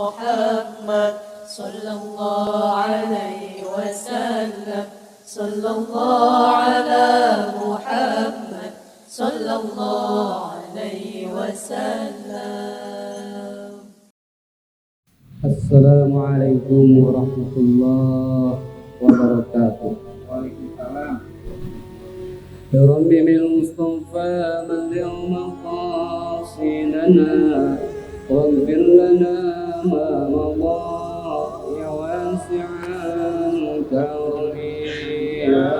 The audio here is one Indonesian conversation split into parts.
محمد صلى الله عليه وسلم صلى الله على محمد صلى الله عليه وسلم. السلام عليكم ورحمة الله وبركاته. Waalaikumsalam. يا رب بالمصطفى بلغ مقاصدنا واغفر لنا ما مضى يا واسع الكرم يا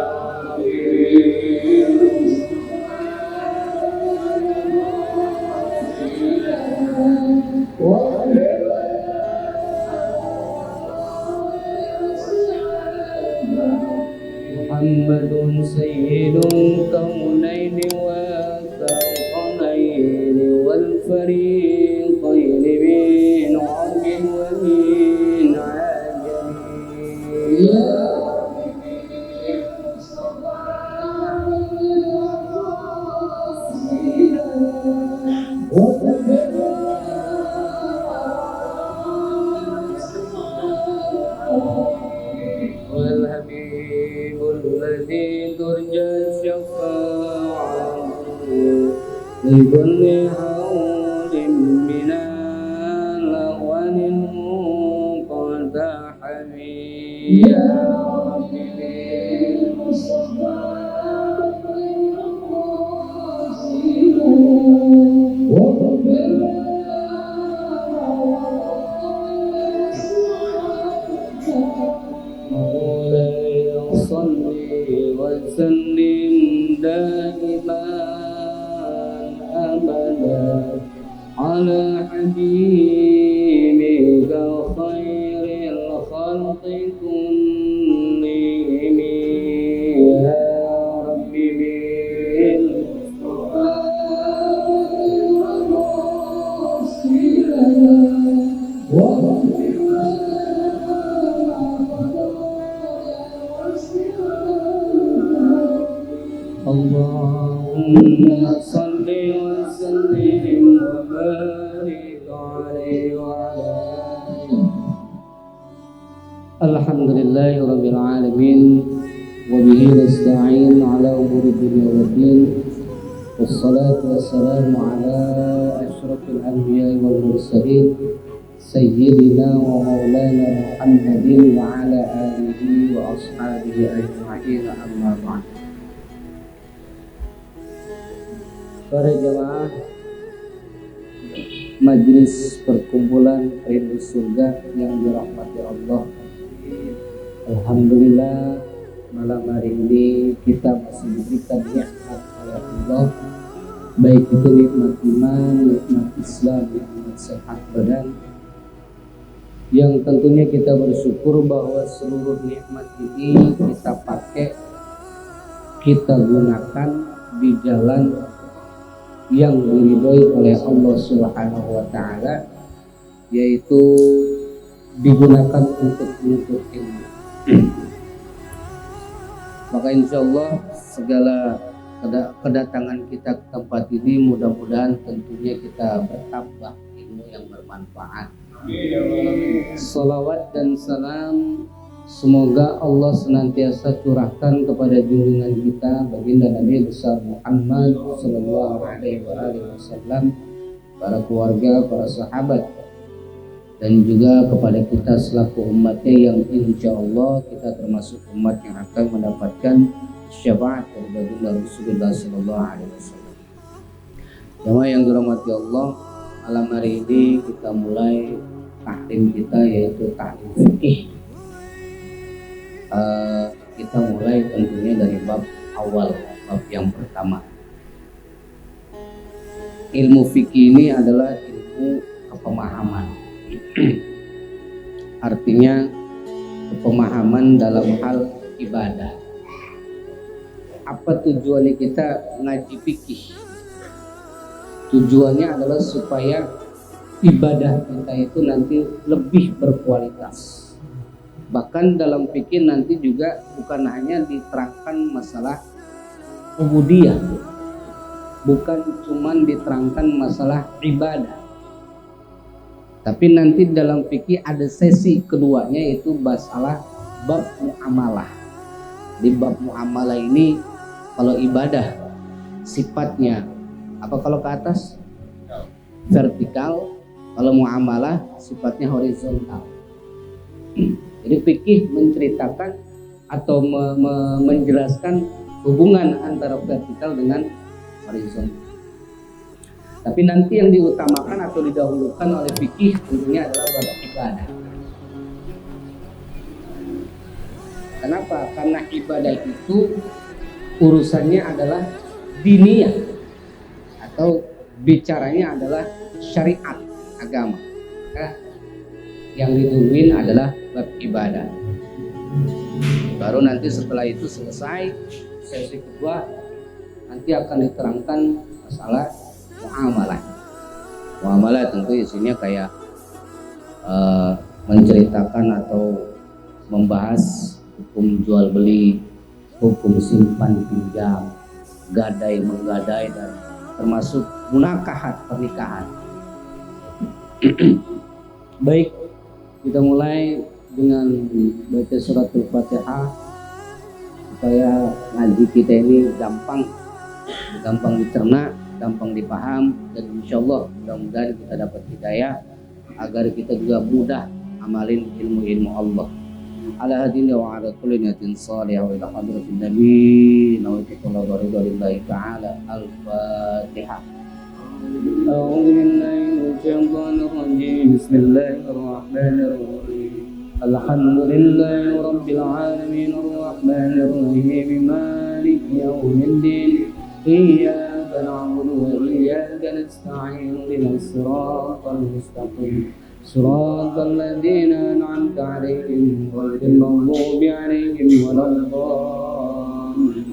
محمد سيد الكونين والثقلين والفريقين من عرب ومن عجم يا والحبيب الذي ترجى الشفاعة لكل حول من الأهوال المقتحم يا ربي بالمصطفى وسلم دائما أبدا على حبيبك خير الخلق كلهم يا ربي بالمصطفى اللهم صل وسلم وبارك عليه وعلى آله. الحمدلله رب العالمين وبه نستعين على أمور الدنيا والدين والصلاة والسلام على أشرف الأنبياء والمرسلين سيدنا ومولانا محمد وعلى آله وأصحابه أجمعين أما بعد. Para jamaah Majelis Perkumpulan Rindu Surga yang dirahmati Allah, alhamdulillah malam hari ini kita masih diberikan nikmat oleh Allah, baik itu nikmat iman, nikmat Islam, nikmat sehat badan, yang tentunya kita bersyukur bahwa seluruh nikmat ini kita pakai, kita gunakan di jalan yang diridhoi oleh Allah Subhanahu wa taala, yaitu digunakan untuk menuntut ilmu. Maka insyaallah segala kedatangan kita ke tempat ini mudah-mudahan tentunya kita bertambah ilmu yang bermanfaat. Salawat dan salam semoga Allah senantiasa curahkan kepada junjungan kita baginda Nabi besar Muhammad sallallahu alaihi wasallam, para keluarga, para sahabat, dan juga kepada kita selaku umatnya yang insya Allah kita termasuk umat yang akan mendapatkan syafaat dari baginda Rasulullah sallallahu alaihi wasallam. Jamaah yang dirahmati Allah, malam hari ini kita mulai tahlim kita, yaitu tahlim fikih. Kita mulai tentunya dari bab awal, bab yang pertama. Ilmu fikih ini adalah ilmu kepemahaman. Artinya kepemahaman dalam hal ibadah. Apa tujuannya kita ngaji fikih? Tujuannya adalah supaya ibadah kita itu nanti lebih berkualitas. Bahkan dalam fikih nanti juga bukan hanya diterangkan masalah ubudiyah, bukan cuman diterangkan masalah ibadah, Tapi nanti dalam fikih ada sesi keduanya, yaitu masalah bab muamalah. Di bab muamalah ini kalau ibadah sifatnya apa, kalau ke atas vertikal, kalau muamalah sifatnya horizontal. Jadi fikih menceritakan atau menjelaskan hubungan antara vertikal dengan horizontal. Tapi nanti yang diutamakan atau didahulukan oleh fikih tentunya adalah bab ibadah. Kenapa? Karena ibadah itu urusannya adalah diniyah atau bicaranya adalah syariat agama. Yang ditungguin adalah bab ibadah. Baru nanti setelah itu selesai sesi kedua, nanti akan diterangkan masalah muamalah. Muamalah tentu isinya kayak menceritakan atau membahas hukum jual beli, hukum simpan pinjam, gadai menggadai, dan termasuk munakahat pernikahan. Baik, kita mulai dengan baca suratul Fatihah supaya ngaji kita ini gampang dicerna, gampang dipaham, dan insyaallah mudah-mudahan kita dapat hidayah agar kita juga mudah amalin ilmu-ilmu Allah. Ala hadina wa ala kulli niyatin salihah wa ila hadratin nabi nawaitu lillahi ta'ala. Al-Fatihah. A'udzu billahi minasyaitonir rajim. Bismillahirrahmanirrahim. Alhamdulillahi rabbil alamin arrahmanir rahim maliki yaumiddin. Iyyaka na'budu wa iyyaka nasta'in ihdinas siratal mustaqim siratal ladzina an'amta 'alaihim ghairil maghdubi 'alaihim waladdallin.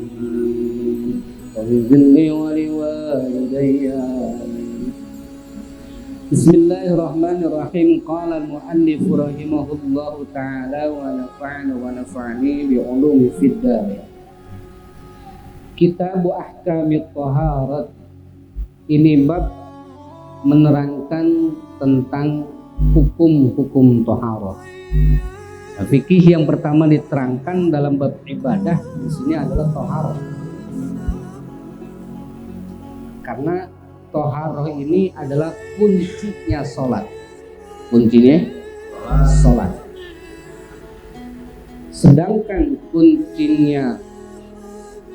Waghfirli wa liwalidayya. Bismillahirrahmanirrahim. Qala al-mu'allif rahimahullahu ta'ala wa nafa'ana wa nafa'ani bi 'ulumi fid dar. Kitab Ahkamit Thaharat, ini bab menerangkan tentang hukum-hukum thaharah. Nah, fikih yang pertama diterangkan dalam bab ibadah di sini adalah thaharah. Karena thaharah ini adalah kuncinya salat. Kuncinya salat. Sedangkan kuncinya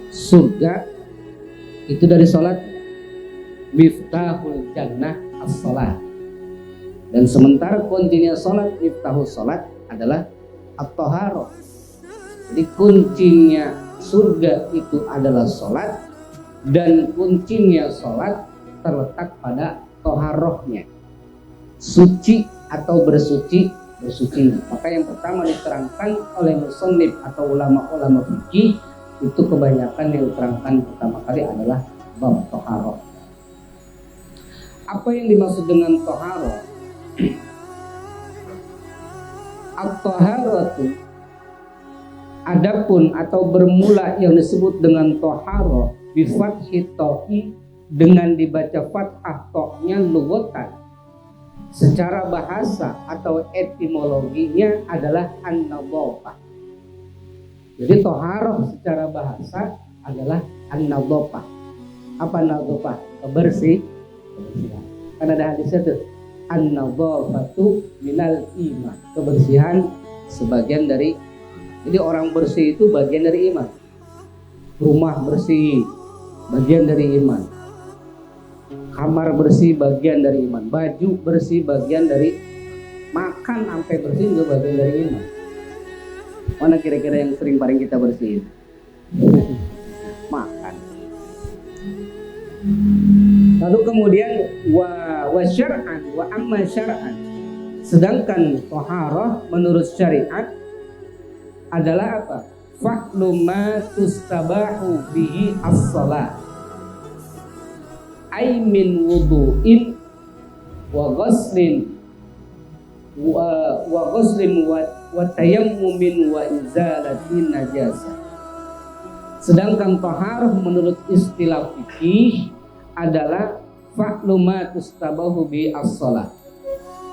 surga itu dari salat, miftahul jannah as-salat. Dan sementara kuncinya salat, miftahul salat adalah at-thaharah. Jadi kuncinya surga itu adalah salat, dan kuncinya salat terletak pada thaharahnya, suci atau bersuci. Maka yang pertama diterangkan oleh musannif atau ulama-ulama fikih itu kebanyakan yang diterangkan pertama kali adalah bab thaharah. Apa yang dimaksud dengan thaharah? At-thaharatu, adapun atau bermula yang disebut dengan thaharah bi fathi ta'i, dengan dibaca fathah ta'nya lughatan, secara bahasa atau etimologinya adalah an-nadhafah. Jadi thaharah secara bahasa adalah an-nadhafah. Apa nadhafah? Kebersihan. Kan ada hadisnya tuh, an-nadhafatu minal iman. Kebersihan sebagian dari, jadi orang bersih itu bagian dari iman. Rumah bersih bagian dari iman. Kamar bersih bagian dari iman. Baju bersih bagian dari, makan sampai bersih juga bagian dari iman. Mana kira-kira yang sering paling kita bersihin? Makan. Lalu kemudian wa syar'an, wa amma syar'an. Sedangkan thaharah menurut syariat adalah apa? Fa'lu ma tustabahu bihi as-shalah. Ai min wudu'in wa ghuslin wa tayammumin wa izalatin najasah. Sedangkan thaharah menurut istilah fikih adalah fa'lu ma tustabahu bi as-shalah,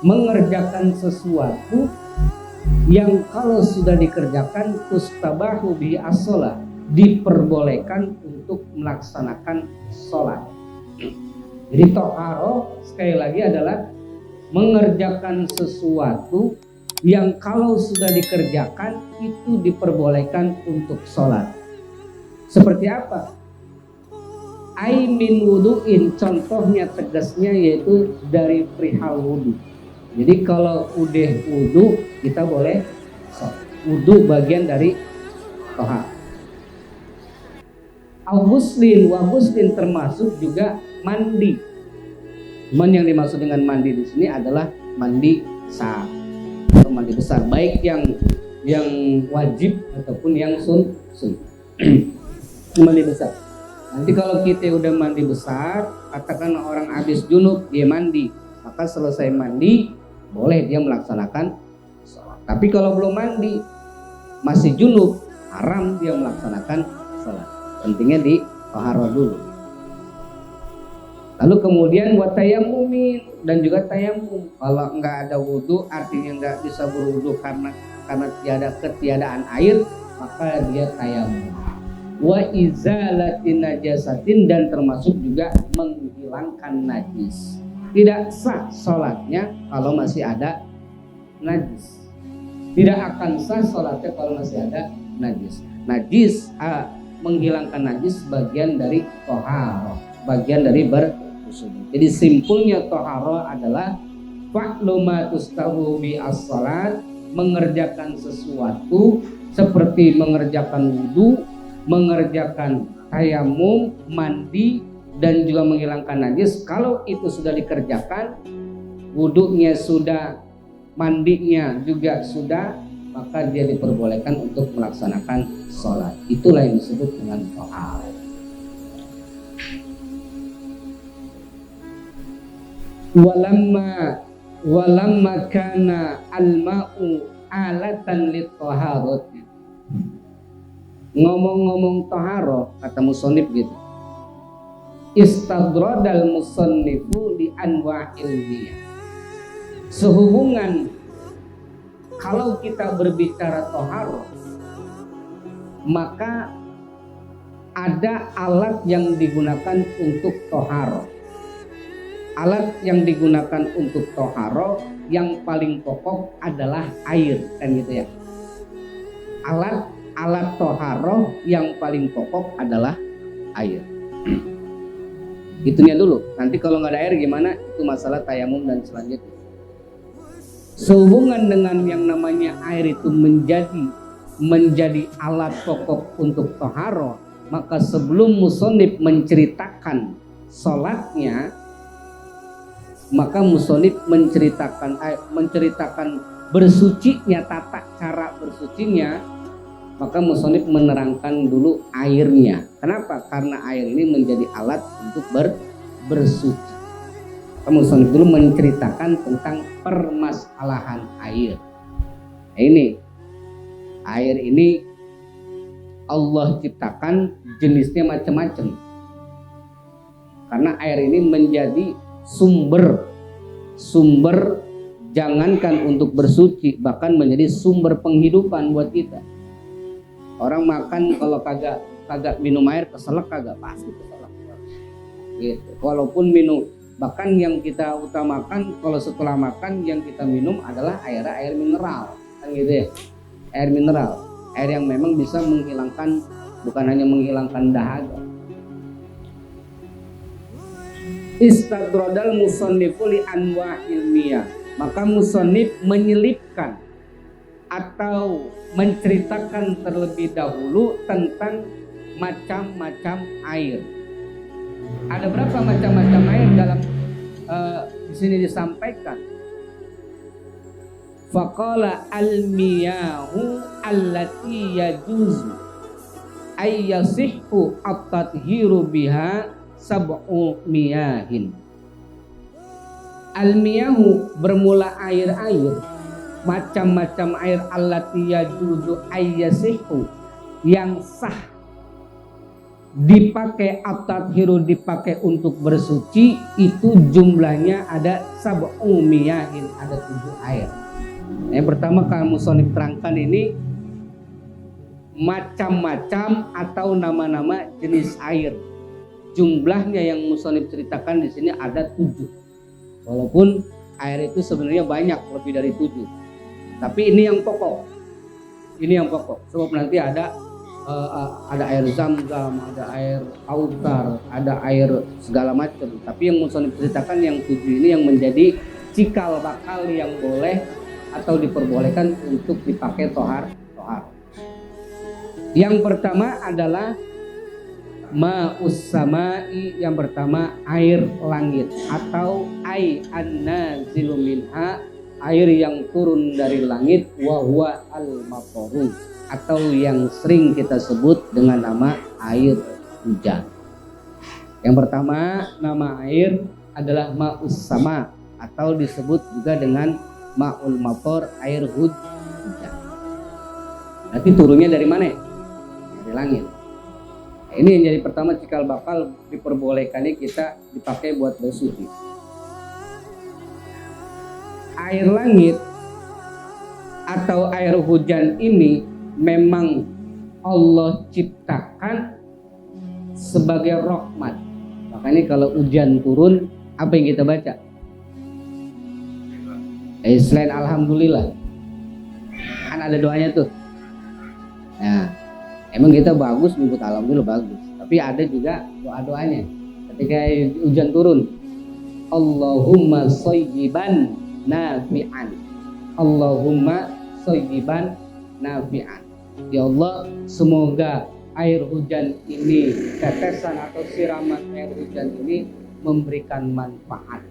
mengerjakan sesuatu yang kalau sudah dikerjakan tustabahu bi as-shalah, diperbolehkan untuk melaksanakan sholat. Jadi toharoh sekali lagi adalah mengerjakan sesuatu yang kalau sudah dikerjakan itu diperbolehkan untuk sholat. Seperti apa? Ai min wudu'in, contohnya tegasnya yaitu dari perihal wudu. Jadi kalau udah wudu kita boleh sholat. Wudu bagian dari tohar. Al-ghuslin wa ghuslin termasuk juga mandi. Cuman yang dimaksud dengan mandi di sini adalah mandi sah atau mandi besar, baik yang wajib ataupun yang sun. Mandi besar. Nanti kalau kita udah mandi besar, katakan orang habis junub dia mandi, maka selesai mandi boleh dia melaksanakan sholat. Tapi kalau belum mandi masih junub, haram dia melaksanakan sholat. Pentingnya di taharah dulu. Lalu kemudian wa tayammumin, dan juga tayamum. Kalau enggak ada wudu artinya enggak bisa berwudu karena ketiadaan air, maka dia tayamum. Wa izalatin najasatin, dan termasuk juga menghilangkan najis. Tidak sah sholatnya kalau masih ada najis. Tidak akan sah sholatnya kalau masih ada najis. Menghilangkan najis bagian dari toharoh, bagian dari berwudu. Jadi simpulnya toharoh adalah fa'lu ma tustahu bi as-shalat, mengerjakan sesuatu seperti mengerjakan wudu, mengerjakan tayamum, mandi, dan juga menghilangkan najis. Kalau itu sudah dikerjakan, wudunya sudah, mandinya juga sudah, maka dia diperbolehkan untuk melaksanakan sholat. Itulah yang disebut dengan tohar. Walamma kana al-ma'u alatan lit-taharati. Ngomong-ngomong toharoh, kata musannif gitu, istadradal musannifu li anwa'il niyah. Sehubungan kalau kita berbicara toharoh, maka ada alat yang digunakan untuk toharoh. Alat yang digunakan untuk toharoh yang paling pokok adalah air, kan gitu ya. Alat toharoh yang paling pokok adalah air. Itunya dulu. Nanti kalau nggak ada air gimana? Itu masalah tayamum dan selanjutnya. Sehubungan dengan yang namanya air itu menjadi alat pokok untuk toharoh, maka sebelum musannif menceritakan sholatnya, maka musannif menceritakan bersucinya, tata cara bersucinya, maka musannif menerangkan dulu airnya. Kenapa? Karena air ini menjadi alat untuk bersuci. Musannif dulu menceritakan tentang permasalahan air. Nah, ini air ini Allah ciptakan jenisnya macam-macam. Karena air ini menjadi sumber jangankan untuk bersuci, bahkan menjadi sumber penghidupan buat kita. Orang makan kalau kagak minum air keselak, kagak pasti keselak. Gitu. Walaupun minum, bahkan yang kita utamakan kalau setelah makan yang kita minum adalah air mineral, kan gitu ya. Air mineral, air yang memang bisa menghilangkan, bukan hanya menghilangkan dahaga. Istadradal musannifu li anwa ilmiah, maka musannif menyelipkan atau menceritakan terlebih dahulu tentang macam-macam air. Ada berapa macam-macam air dalam di sini disampaikan. Faqala al-miyahu allati yajuzu ay yasihhu at-tathhiru biha sab'u miyahin. Al-miyahu bermula air-air, macam-macam air allati yajuzu ay yasihhu yang sah dipakai at-tathiru, dipakai untuk bersuci, itu jumlahnya ada sab'u miyahin, ada 7 air. Yang pertama kalau musonif terangkan ini macam-macam atau nama-nama jenis air. Jumlahnya yang musonif ceritakan di sini ada 7. Walaupun air itu sebenarnya banyak, lebih dari 7. Tapi ini yang pokok. Ini yang pokok. Sebab nanti ada air zam-zam, ada air autar, ada air segala macam. Tapi yang musonif ceritakan yang 7 ini yang menjadi cikal bakal yang boleh atau diperbolehkan untuk dipakai tohar. Yang pertama adalah ma'us samai, yang pertama air langit atau an-nazilu minha, air yang turun dari langit, wa huwa al-mataru, atau yang sering kita sebut dengan nama air hujan. Yang pertama nama air adalah ma'us sama atau disebut juga dengan ma'ul matar, air hujan. Nanti turunnya dari mana? Dari langit. Nah, ini yang jadi pertama cikal bakal diperbolehkannya kita dipakai buat bersuci. Air langit atau air hujan ini memang Allah ciptakan sebagai rahmat. Makanya kalau hujan turun, apa yang kita baca? Selain alhamdulillah, kan ada doanya tuh. Nah, emang kita bagus menyebut alhamdulillah bagus, tapi ada juga doa-doanya ketika hujan turun. Allahumma shayyiban nafi'an. Allahumma shayyiban nafi'an. Ya Allah, semoga air hujan ini, tetesan atau siraman air hujan ini memberikan manfaat.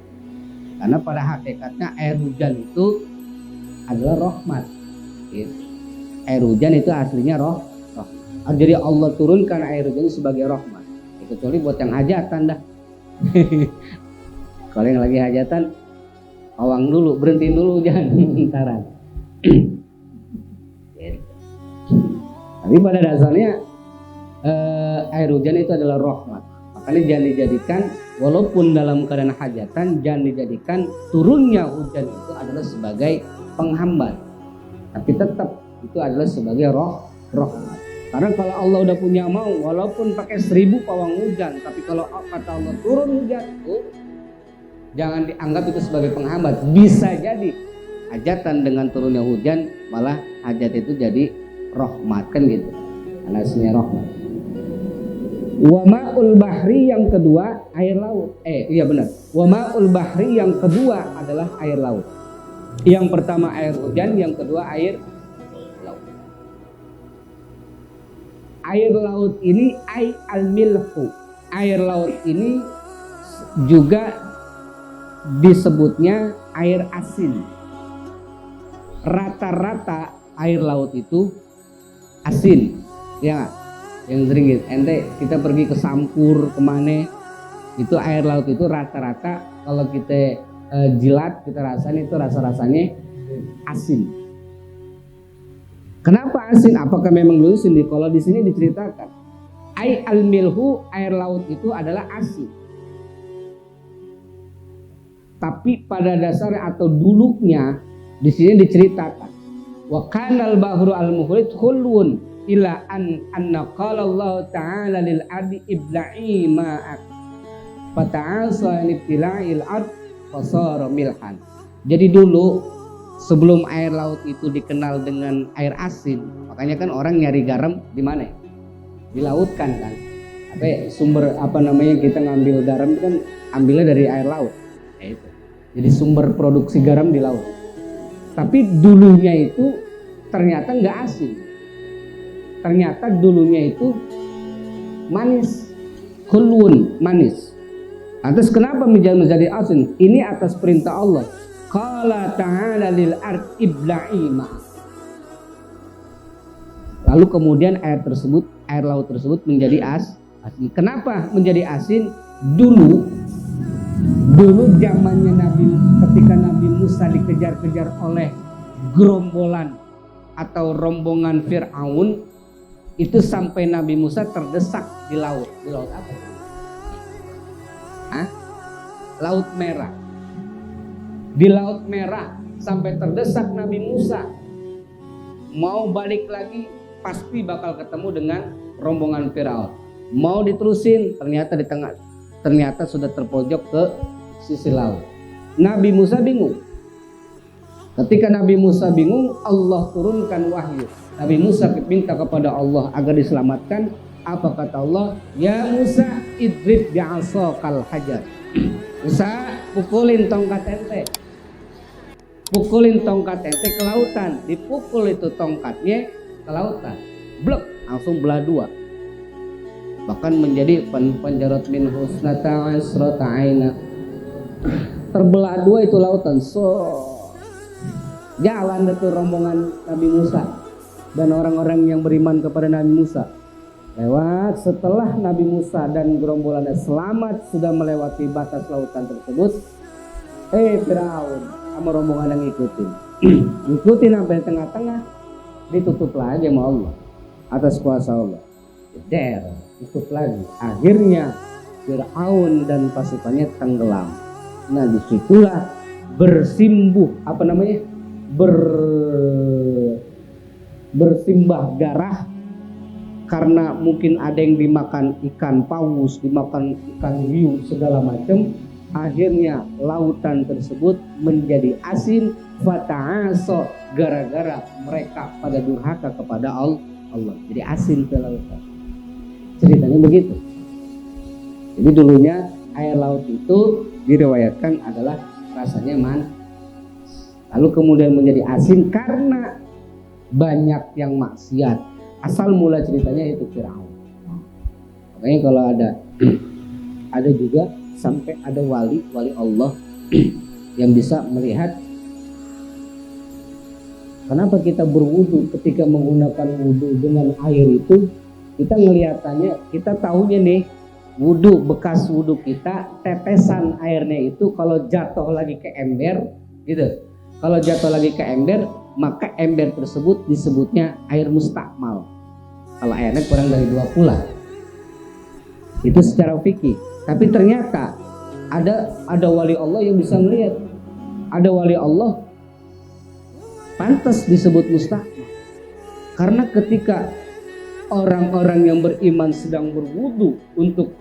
Karena pada hakikatnya air hujan itu adalah rahmat. Air hujan itu aslinya rahmat. Jadi Allah turunkan air hujan sebagai rahmat. Kecuali buat yang hajatan dah. Kalau yang lagi hajatan, awang dulu, berhenti dulu, jangan bentaran. Tapi pada dasarnya air hujan itu adalah rahmat. Makanya jangan dijadikan, walaupun dalam keadaan hajatan, jangan dijadikan turunnya hujan itu adalah sebagai penghambat. Tapi tetap itu adalah sebagai rahmat. Karena kalau Allah udah punya mau, walaupun pakai 1000 pawang hujan, tapi kalau kata Allah turun hujan itu, jangan dianggap itu sebagai penghambat. Bisa jadi hajatan dengan turunnya hujan, malah hajat itu jadi rahmat, kan gitu. Alasnya rahmat. Wa ma'ul bahri, yang kedua air laut. Iya benar. Wa ma'ul bahri, yang kedua adalah air laut. Yang pertama air hujan, yang kedua air laut. Air laut ini al-milhu. Air laut ini juga disebutnya air asin. Rata-rata air laut itu asin, ya gak? Yang sering gitu, ente kita pergi ke Sampur kemana, itu air laut itu rata-rata kalau kita jilat, kita rasain itu rasa-rasanya asin. Kenapa asin? Apakah memang dulu sini? Kalau di sini diceritakan al-milhu, air laut itu adalah asin. Tapi pada dasarnya atau dulunya di sini diceritakan wa kanal bahru al-muhlit khulwun ila anna qala Allah ta'ala lil ardi ibla'i ma'ak fata'asa ibtila'il ard fasara milhan. Jadi dulu sebelum air laut itu dikenal dengan air asin, makanya kan orang nyari garam di mana? Di laut kan. Sumber kita ngambil garam kan ambilnya dari air laut. Itu. Jadi sumber produksi garam di laut. Tapi dulunya itu ternyata nggak asin. Ternyata dulunya itu manis, khulwun, manis. Atas kenapa menjadi asin? Ini atas perintah Allah. Qala ta'ala lil ard ibla'i ma. Lalu kemudian air laut tersebut menjadi asin. Kenapa menjadi asin? Dulu zamannya ketika Nabi Musa dikejar-kejar oleh gerombolan atau rombongan Fir'aun, itu sampai Nabi Musa terdesak di laut. Di laut apa? Hah? Laut Merah. Di Laut Merah sampai terdesak Nabi Musa. Mau balik lagi pasti bakal ketemu dengan rombongan Firaun. Mau diterusin ternyata di tengah, ternyata sudah terpojok ke sisi laut. Nabi Musa bingung. Ketika Nabi Musa bingung, Allah turunkan wahyu. Nabi Musa minta kepada Allah agar diselamatkan. Apa kata Allah? Ya Musa, idrib bi'asaqal hajar. Musa, pukulin tongkat ente. Pukulin tongkat ente ke lautan. Dipukul itu tongkatnya ke lautan. Blek, langsung belah dua. Bahkan menjadi panjarat min husnata asrata aina. Terbelah dua itu lautan. Jalan itu rombongan Nabi Musa dan orang-orang yang beriman kepada Nabi Musa. Lewat setelah Nabi Musa dan gerombolannya selamat sudah melewati batas lautan tersebut, Firaun sama rombongan yang ngikutin. Ngikutin sampai tengah-tengah, ditutup lagi sama Allah atas kuasa Allah. Tutup lagi. Akhirnya Firaun dan pasukannya tenggelam. Nah disitulah bersimbuh bersimbah darah karena mungkin ada yang dimakan ikan paus, dimakan ikan hiu segala macam. Akhirnya lautan tersebut menjadi asin, fata'aso, gara-gara mereka pada durhaka kepada Allah. Jadi asin ke lautan. Ceritanya begitu. Jadi dulunya air laut itu diriwayatkan adalah rasanya manis. Lalu kemudian menjadi asin karena banyak yang maksiat. Asal mula ceritanya itu Firaun. Makanya kalau ada juga sampai ada wali Allah yang bisa melihat kenapa kita berwudu. Ketika menggunakan wudu dengan air itu kita ngelihatannya, kita tahunya nih wudu, bekas wudu kita, tetesan airnya itu kalau jatuh lagi ke ember gitu. Kalau jatuh lagi ke ember, maka ember tersebut disebutnya air mustakmal. Kalau airnya kurang dari 2 pula. Itu secara fikih. Tapi ternyata ada wali Allah yang bisa melihat. Ada wali Allah pantas disebut mustakmal. Karena ketika orang-orang yang beriman sedang berwudu untuk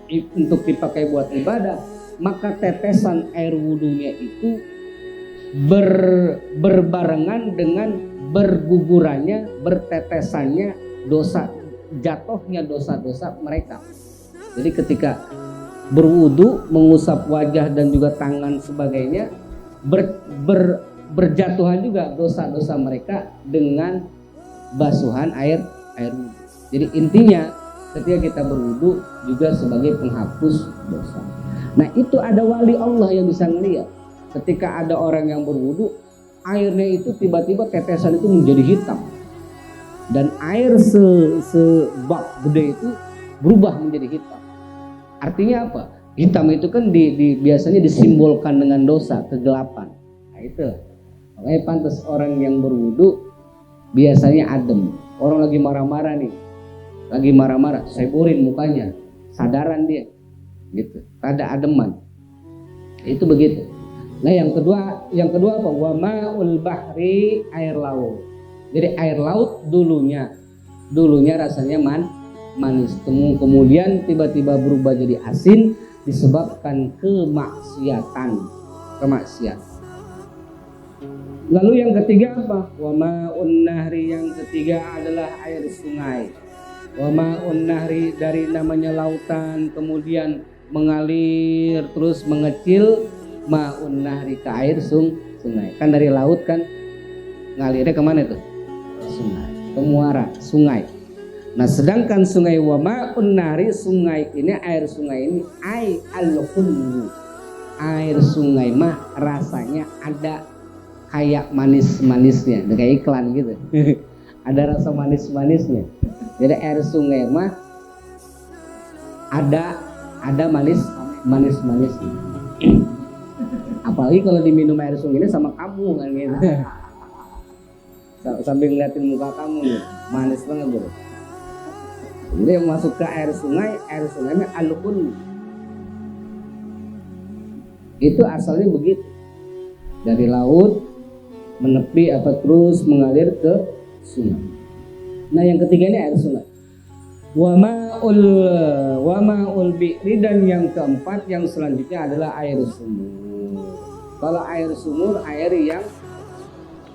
dipakai buat ibadah, maka tetesan air wudunya itu berbarengan dengan bergugurannya, bertetesannya jatuhnya dosa-dosa mereka. Jadi ketika berwudu, mengusap wajah dan juga tangan sebagainya, berjatuhan juga dosa-dosa mereka dengan basuhan air wudu. Jadi intinya ketika kita berwudu juga sebagai penghapus dosa. Nah itu ada wali Allah yang bisa ngelihat. Ketika ada orang yang berwudu, airnya itu tiba-tiba tetesan itu menjadi hitam. Dan air sebak gede itu berubah menjadi hitam. Artinya apa? Hitam itu kan biasanya disimbolkan dengan dosa, kegelapan. Nah itu. Makanya pantas orang yang berwudu biasanya adem. Orang lagi marah-marah nih. Lagi marah-marah, seburin mukanya. Sadaran dia. Gitu. Ada ademan. Itu begitu. Nah yang kedua apa? Wa ma'ul bahri, air laut. Jadi air laut dulunya rasanya manis, kemudian tiba-tiba berubah jadi asin disebabkan kemaksiatan. Lalu yang ketiga apa? Wa ma'un nahri, yang ketiga adalah air sungai. Wa ma'un nahri dari namanya lautan kemudian mengalir terus mengecil. Ma'un nahri ke air sungai. Kan dari laut kan ngalirnya kemana itu? Sungai, ke muara, sungai. Nah sedangkan sungai wa ma'un nahri, sungai ini, air sungai ini al-khullu. Air sungai mah rasanya ada kayak manis-manisnya, kayak iklan gitu. Ada rasa manis-manisnya. Jadi air sungai mah ada manis-manisnya. Apalagi kalau diminum air sungai ini sama kamu kan gitu. Sambil ngeliatin muka kamu gitu. Manis banget bro. Jadi yang masuk ke air sungainya al-khul. Itu asalnya begitu. Dari laut menepi terus mengalir ke sungai. Nah, yang ketiga ini air sungai. Wa ma'ul bi'ri, dan yang keempat yang selanjutnya adalah air sumur. Kalau air sumur, air yang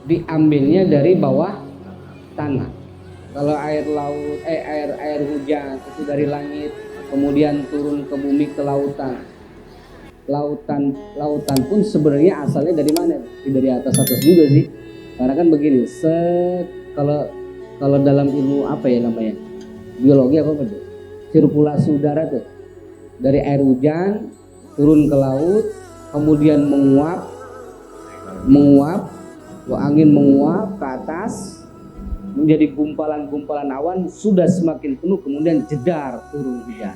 diambilnya dari bawah tanah. Kalau air laut, air hujan itu dari langit, kemudian turun ke bumi ke lautan. Lautan pun sebenarnya asalnya dari mana? Dari atas juga sih. Karena kan begini, kalau dalam ilmu apa ya namanya? Biologi apa tuh? Sirkulasi udara tuh. Dari air hujan turun ke laut, kemudian menguap, angin menguap ke atas menjadi gumpalan-gumpalan awan, sudah semakin penuh kemudian jedar turun hujan.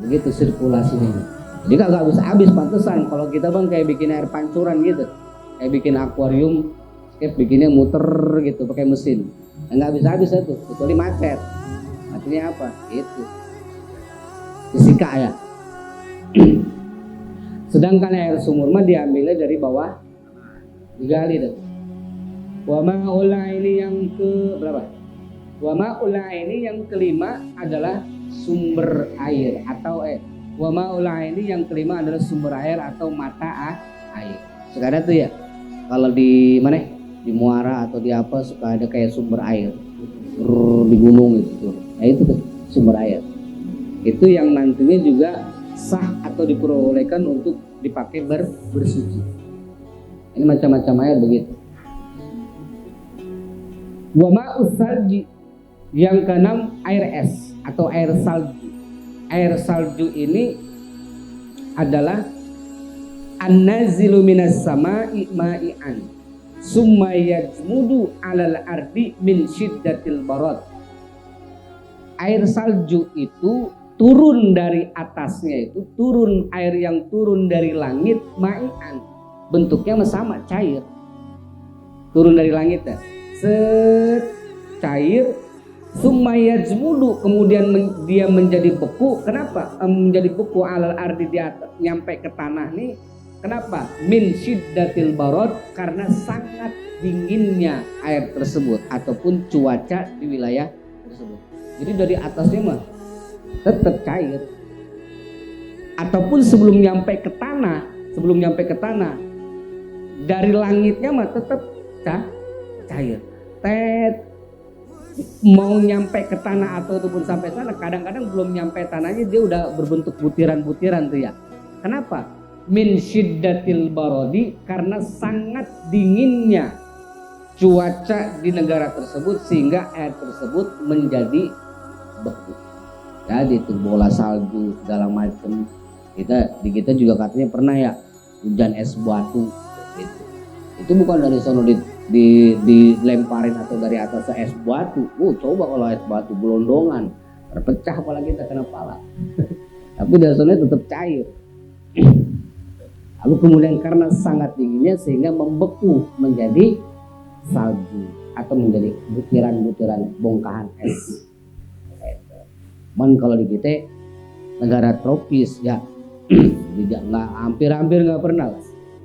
Begitu sirkulasinya. Jadi nggak bisa habis, pantesan kalau kita bang kayak bikin air pancuran gitu, kayak bikin akuarium, kayak bikinnya muter gitu pakai mesin, nggak bisa habis itu, kecuali macet. Artinya apa? Itu fisika ya. Sedangkan air sumur mah diambilnya dari bawah, digali tuh. Wa ma'ula ini yang ke berapa? Wa ma'ula ini yang kelima adalah sumber air atau wa ma'ula ini yang kelima adalah sumber air atau mata air. Sekarang tuh ya, kalau di mana? Di muara atau di apa suka ada kayak sumber air di gunung gitu. Nah itu tuh sumber air. Itu yang nantinya juga sah atau diperbolehkan untuk dipakai bersuci. Ini macam-macam air begitu. Wa ma'us salji, yang keenam air es atau air salju. Air salju ini adalah an-nazilu minas sama'i ma'i'an summa yajmudu 'alal ardi min syiddatil barad. Air salju itu turun dari atasnya, itu turun air yang turun dari langit ma'i'an, bentuknya sama cair, turun dari langit ya, cair, summa yajmudu, kemudian dia menjadi beku. Kenapa menjadi beku? Alal ardi, di atas, nyampe ke tanah nih. Kenapa? Min syiddatil barad, karena sangat dinginnya air tersebut ataupun cuaca di wilayah tersebut. Jadi dari atasnya mah tetap cair, ataupun sebelum nyampe ke tanah, dari langitnya mah tetap cair. Mau nyampe ke tanah ataupun sampai sana, kadang-kadang belum nyampe tanahnya dia udah berbentuk butiran-butiran tuh ya. Kenapa? Min syiddatil barodi, karena sangat dinginnya cuaca di negara tersebut sehingga air tersebut menjadi beku. Jadi itu bola salju segala macam. Kita juga katanya pernah ya hujan es batu gitu. Itu bukan dari sono dilemparin atau dari atas es batu. Coba kalau es batu gelondongan terpecah apalagi kita kena pala. Tapi dari sono tetap cair. Lalu kemudian karena sangat dinginnya sehingga membeku menjadi salju atau menjadi butiran-butiran bongkahan es. Kalau di kita negara tropis ya nggak, hampir nggak pernah.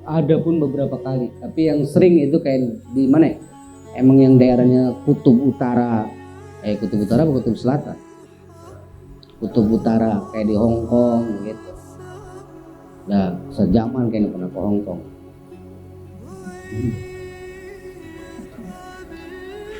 Ada pun beberapa kali, tapi yang sering itu kayak di mana? Emang yang daerahnya kutub utara, kutub utara atau kutub selatan? Kutub utara kayak di Hong Kong gitu. Nah, sejaman kayaknya pernah ke Hong Kong.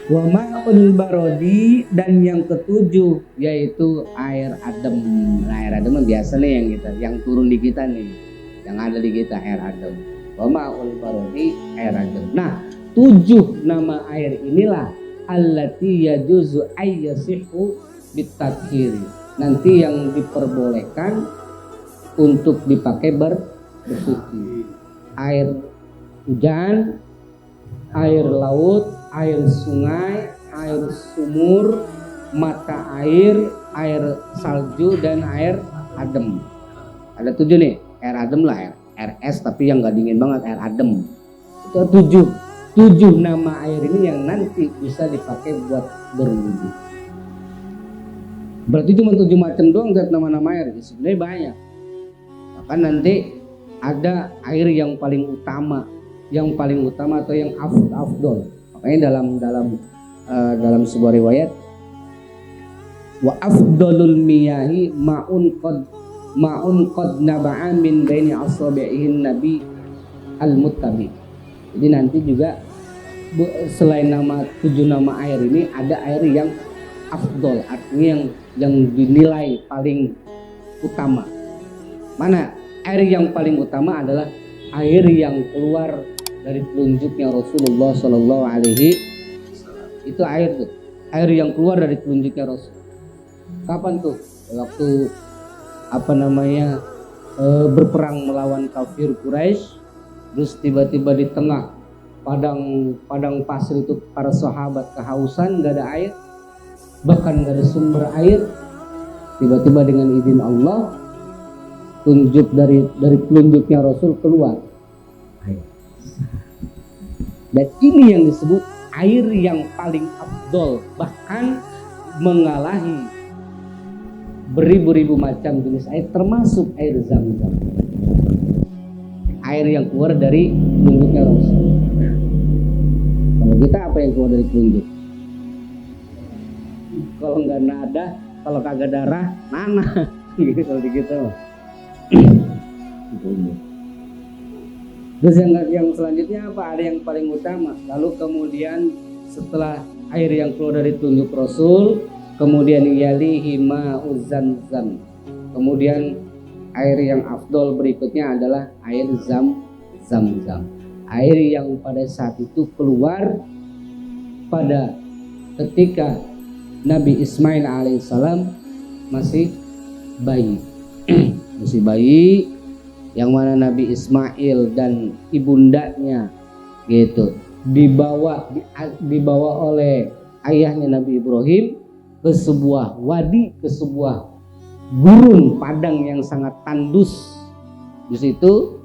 Wa ma'ul barodi, dan yang ketujuh yaitu air adem. Nah, air adem biasa nih yang turun di kita nih, yang ada di kita air adem. Wa ma'ul barodi, air adem. Nah, 7 nama air inilah allati yajuzu ayyasihu bitathiri. Nanti yang diperbolehkan untuk dipakai bersuci. Air hujan, air laut, air sungai, air sumur, mata air, air salju, dan air adem. Ada 7 nih, air adem lah, air es tapi yang gak dingin banget, air adem. Itu 7 nama air ini yang nanti bisa dipakai buat berwudu. Berarti cuma 7 macam doang zat nama-nama air. Sebenarnya banyak. Bahkan nanti ada air yang paling utama atau yang afdol. Makanya dalam sebuah riwayat, wa afdalul miyahi ma'un qad naba'a min baini asabi'in nabi al-muttabi. Jadi nanti juga selain 7 nama air ini ada air yang afdol, artinya yang dinilai paling utama. Mana air yang paling utama adalah air yang keluar dari telunjuknya Rasulullah Shallallahu Alaihi Wasallam. Itu air yang keluar dari telunjuknya Rasul. Kapan tuh? Waktu berperang melawan kafir Quraisy, terus tiba-tiba di tengah padang pasir itu para sahabat kehausan, nggak ada air, bahkan nggak ada sumber air. Tiba-tiba dengan izin Allah, tunjuk dari telunjuknya Rasul keluar air. Dan ini yang disebut air yang paling afdol, bahkan mengalahi beribu-ribu macam jenis air, termasuk air Zam-Zam. Air yang keluar dari telunjuknya Rasul. Kalau kita apa yang keluar dari telunjuk? Kalau nggak nada, kalau kagak darah, nanah. Gitu kalau di kita. Terus yang selanjutnya apa? Ada yang paling utama. Lalu kemudian setelah air yang keluar dari telunjuk Rasul, kemudian yalihi ma'uz Zamzam. Kemudian air yang afdol berikutnya adalah air Zam-Zam. Air yang pada saat itu keluar pada ketika Nabi Ismail alaihissalam masih bayi. Masih bayi, yang mana Nabi Ismail dan ibundanya gitu dibawa oleh ayahnya Nabi Ibrahim ke sebuah wadi, ke sebuah gurun padang yang sangat tandus. Di situ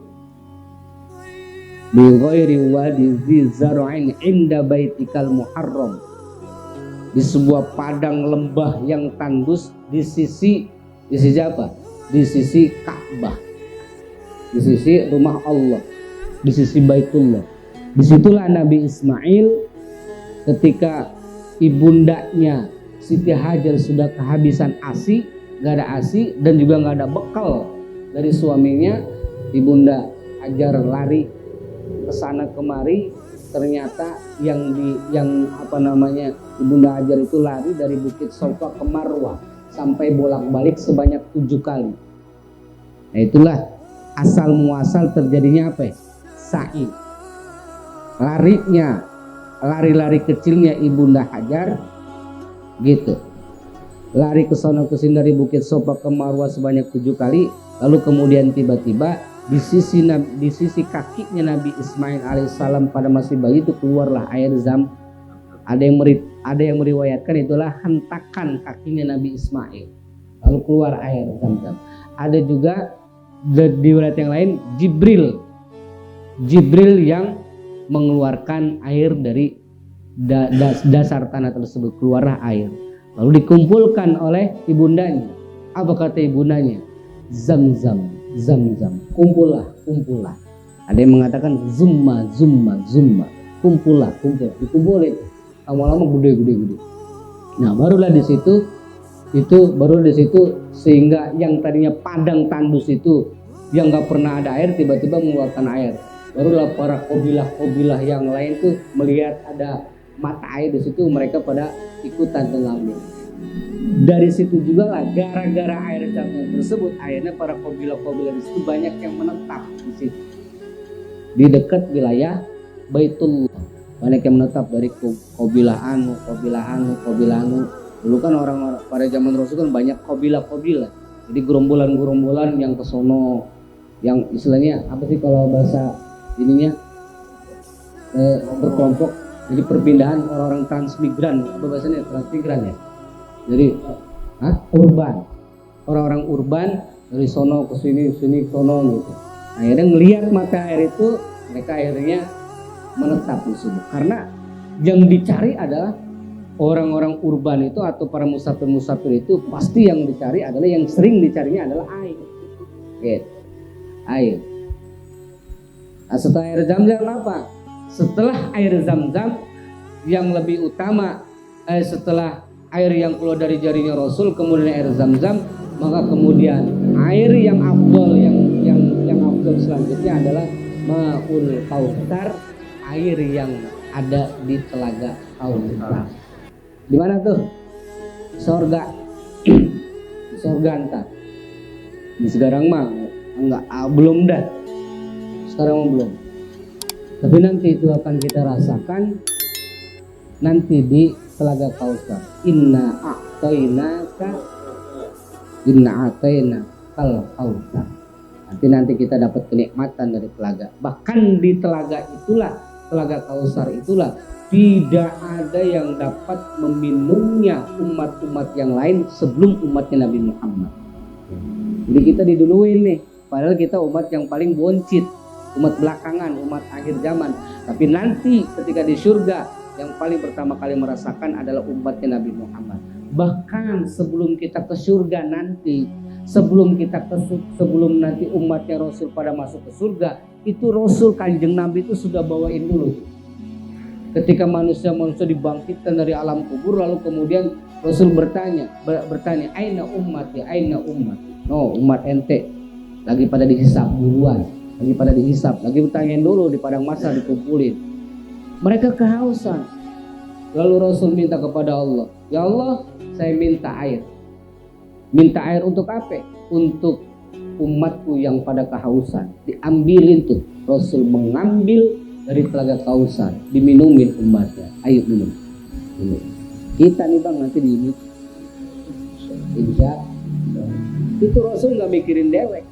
bi ghairi wadi zi zar'in inda baitikal muharram, di sebuah padang lembah yang tandus di sisi apa? Di sisi Ka'bah, di sisi rumah Allah, di sisi Baitullah. Disitulah Nabi Ismail ketika ibundanya Siti Hajar sudah kehabisan ASI, nggak ada ASI dan juga nggak ada bekal dari suaminya, ibunda Hajar lari ke sana kemari. Ternyata ibunda Hajar itu lari dari Bukit Sofa ke Marwah sampai bolak-balik sebanyak 7 kali. Nah itulah asal muasal terjadinya apa ya? Sa'i. Lari-lari kecilnya ibunda Hajar gitu. Lari ke sana ke sini dari Bukit Sofa ke Marwah sebanyak 7 kali. Lalu kemudian tiba-tiba di sisi kakinya Nabi Ismail alaihissalam pada masih bayi itu keluarlah air Zam. Ada yang meriwayatkan itulah hentakan kakinya Nabi Ismail, lalu keluar air Zam-Zam. Ada juga di riwayat yang lain Jibril yang mengeluarkan air dari dasar tanah tersebut, keluarlah air. Lalu dikumpulkan oleh ibundanya. Apa kata ibundanya? Zam-Zam, Zam-Zam, kumpullah. Ada yang mengatakan zumma, kumpullah, dikumpulin. Lama-lama gede. Nah, barulah di situ sehingga yang tadinya padang tandus itu yang nggak pernah ada air tiba-tiba mengeluarkan air. Barulah para kabilah yang lain tuh melihat ada mata air di situ, mereka pada ikutan mengambil. Dari situ juga lah, gara-gara air Zam-Zam tersebut, akhirnya para kabilah di situ banyak yang menetap di situ, di dekat wilayah Baitullah. Banyak yang menetap dari kabilah anu. Dulu kan orang pada zaman Rasul kan banyak kabilah. Jadi gerombolan yang kesono, yang istilahnya apa sih kalau bahasa ininya berkelompok. Jadi perpindahan orang-orang transmigran, apa bahasanya transmigran ya. Jadi urban, orang-orang urban dari sono ke sini sono gitu. Akhirnya melihat mata air itu, mereka akhirnya menetap di situ, karena yang dicari adalah orang-orang urban itu atau para musafir-musafir itu pasti yang dicari adalah, yang sering dicarinya adalah air. Gitu. Air. Nah, setelah air Zam-Zam apa? Setelah air Zam-Zam yang lebih utama, setelah air yang keluar dari jarinya Rasul, kemudian air Zam-Zam, maka kemudian air yang afdal, yang afdal selanjutnya adalah Ma'ul Kautsar, air yang ada di telaga Kautsar. Di mana tuh? Sorga. Sorga entar. Di sekarang mah enggak, belum dah. Sekarang mah belum. Tapi nanti itu akan kita rasakan nanti di telaga Kautsar. Inna a'tainaka kal Kautsar. Nanti kita dapat kenikmatan dari telaga. Bahkan di telaga itulah, telaga Kautsar itulah, tidak ada yang dapat meminumnya umat-umat yang lain sebelum umatnya Nabi Muhammad. Jadi kita diduluin nih, padahal kita umat yang paling boncit, umat belakangan, umat akhir zaman. Tapi nanti ketika di surga, yang paling pertama kali merasakan adalah umatnya Nabi Muhammad. Bahkan sebelum kita ke surga nanti, sebelum nanti umatnya Rasul pada masuk ke surga, itu Rasul Kanjeng Nabi itu sudah bawain dulu. Ketika manusia dibangkitkan dari alam kubur, lalu kemudian Rasul bertanya, aina umat ya, aina umat. No, umat ente lagi pada dihisap duluan, lagi bertanyain dulu di padang mahsyar, dikumpulin. Mereka kehausan. Lalu Rasul minta kepada Allah, ya Allah, saya minta air. Minta air untuk apa? Untuk umatku yang pada kehausan. Diambilin tuh, Rasul mengambil dari telaga Kautsar, diminumin umatnya. Ayo minum. Kita nih bang nanti diminum. Insya itu Rasul nggak mikirin dewek.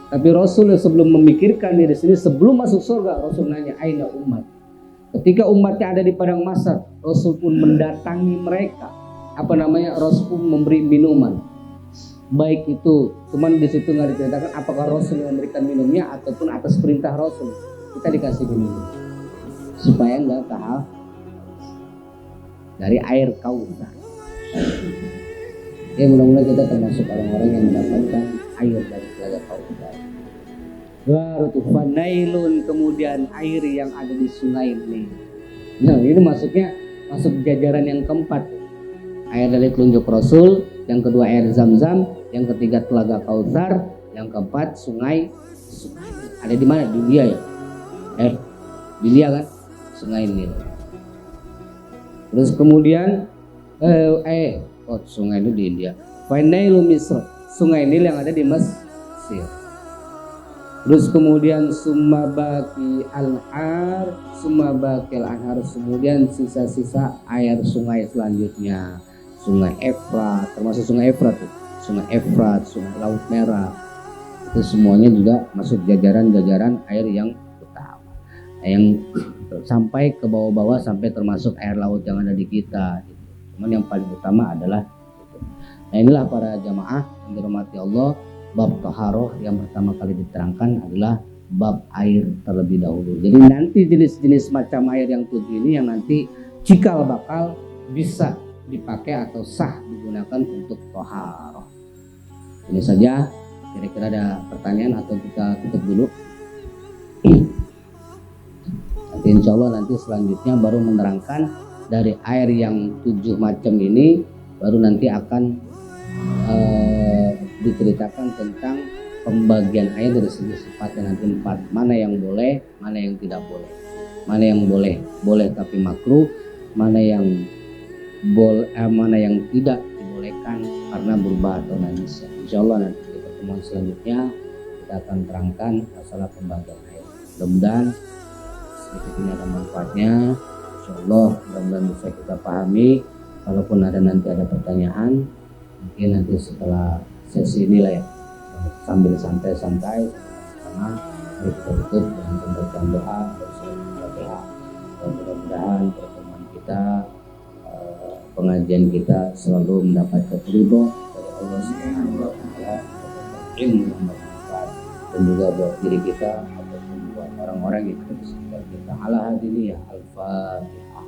Tapi Rasul sebelum memikirkan diri sendiri, sebelum masuk surga, Rasul nanya, aina umat. Ketika umatnya ada di padang mahsyar, Rasul pun mendatangi mereka. Rasul pun memberi minuman. Baik itu, cuman di situ nggak diceritakan apakah Rasul memberikan minumnya ataupun atas perintah Rasul. Kita dikasih minum supaya nggak kalah dari air Kautsar. Ya mudah-mudahan kita termasuk orang-orang yang mendapatkan air dari telaga Kautsar. Baru tuh fanailun, kemudian air yang ada di sungai ini. Nah ini masuk jajaran yang keempat. Air dari telunjuk Rasul, yang kedua air Zam-Zam, yang ketiga telaga Kautsar, yang keempat sungai. Ada di mana? Di India ya. Di India kan, sungai Nil. Terus kemudian sungai itu di India. Fanailu Misr, sungai Nil yang ada di Mesir. Terus kemudian Sumabaki al-Anhar, kemudian sisa-sisa air sungai selanjutnya, sungai Efrat, termasuk sungai Efrat tuh, sungai Efrat, sungai Laut Merah, itu semuanya juga masuk jajaran air yang utama, yang sampai ke bawah-bawah, sampai termasuk air laut yang ada di kita. Cuman yang paling utama adalah itu. Nah inilah para jamaah yang dirahmati Allah, bab taharoh yang pertama kali diterangkan adalah bab air terlebih dahulu. Jadi nanti jenis-jenis macam air yang 7 ini yang nanti cikal bakal bisa dipakai atau sah digunakan untuk taharoh. Ini saja, kira-kira ada pertanyaan atau kita tutup dulu. Nanti insya Allah nanti selanjutnya baru menerangkan dari air yang 7 macam ini, baru nanti akan diceritakan tentang pembagian air dari segi sifatnya nanti 4. Mana yang boleh, mana yang tidak boleh. Mana yang boleh tapi makruh, mana yang tidak dibolehkan karena berbahaya atau najis. Insyaallah nanti di pertemuan selanjutnya kita akan terangkan masalah pembagian air. Mudah-mudahan sedikit ini ada manfaatnya. Insyaallah mudah-mudahan bisa kita pahami. Kalaupun nanti ada pertanyaan, mungkin nanti setelah sesi inilah ya, sambil santai-santai sama mari kita tutup dengan pembacaan doa Al-Fatihah. Dan mudah-mudahan pertemuan kita, pengajian kita selalu mendapatkan ridho dari Allah Subhanahu wa taala, ilmu yang bermanfaat, dan juga buat diri kita ataupun buat orang-orang yang ada di sekitar kita. Ala hadiniya al-Fatihah.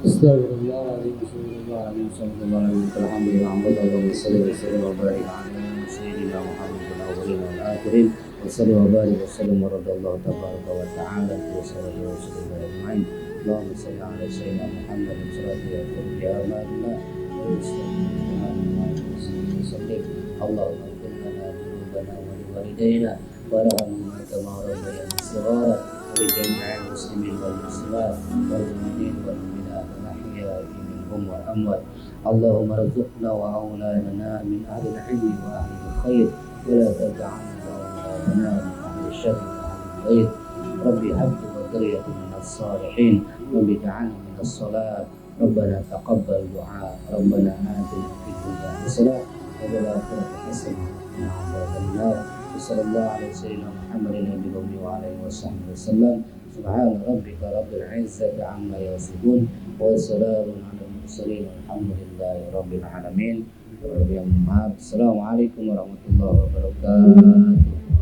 Astagfirullahaladzim, bismillahirrahmanirrahim, alhamdulillah, Allahumma salli wa sallim wa barik ala sayyidina Muhammadin awwalin wal akhirin wa salli wa barik wa sallim wa radallahu tabaraka wa ta'ala wa sallallahu wa sallam ajma'in. Allahumma salli ala sayyidina Muhammadin sallallahu wa sallam wa sallim. Allahumma ighfir lana dhunubana wa li walidayna wa arhamna kama rabbayana shighara wa li jami'il muslimin wal muslimat wal mu'minin wal mu'minat منهم والأموات. اللهم ارزقنا وأولادنا من أهل العلم وأهل الخير ولا تجعلنا وأولادنا من أهل الشر وأهل الخير. ربي هب لي ذرية من الصالحين رب اجعلني من الصلاة. ربنا تقبل دعاء. ربنا آتنا في الدنيا حسنة وفي الآخرة حسنة وقنا عذاب النار. وصلى الله على سيدنا محمد النبي وعلى آله وصحبه وسلم. سبحان ربك رب العزة عما يصفون وسلام على المرسلين والحمد لله رب العالمين. Assalamualaikum warahmatullahi wabarakatuh.